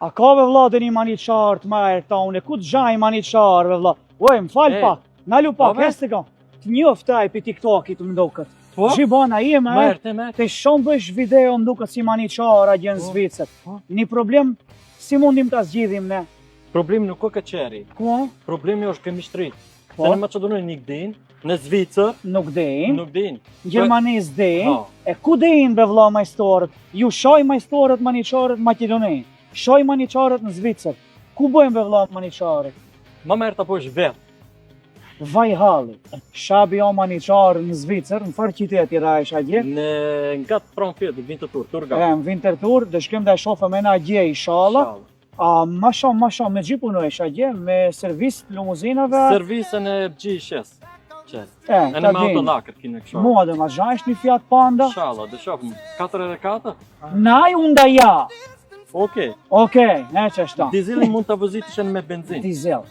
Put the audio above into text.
A ka ve vlla dhe një maniçart ma erta une, ku të gjaj maniçar ve vlla? Oj, më fal pak, nalu pak, heste kam. Të njoftaj për TikTokit më duket. Gjibana ime, të shumë bësh video më duket si maniçar a gjenë Zvicër. Një problem, si mundim ta zgjidhim ne? Problemi nuk ka qeri. Ku? Problemi është kemi shtrit. Se në Maqedoni nuk din, në Zvicër nuk din. Nuk din. Në Gjermani s'din. E ku din be vlla majstorët? Ju shoj majstorët maniçarët në Maqedoni. Shoj maniçarët në Zvicër. Ku bëjmë be vlla maniçarët? Ma merr ta posh vet. Vaj halli. Shabi o maniçar në Zvicër, në farë qyteti rajsh atje? Në nga të pranë fjetit, vinë të tur, turga. Në vinë të tur, dhe shkem dhe shofëm e na atje i shala. Ma shumë, me gji punojsh atje, me servis të limuzinave? Servisën e gjishes. E në me autolakët kine kësha. Mua dhe ma zhajsh një Fiat Panda? Shala, dhe shofëm, 4x4? Naj unda ja. Okej, ne që është ta. Dizilin mund të vëzitishen me benzin. Dizel.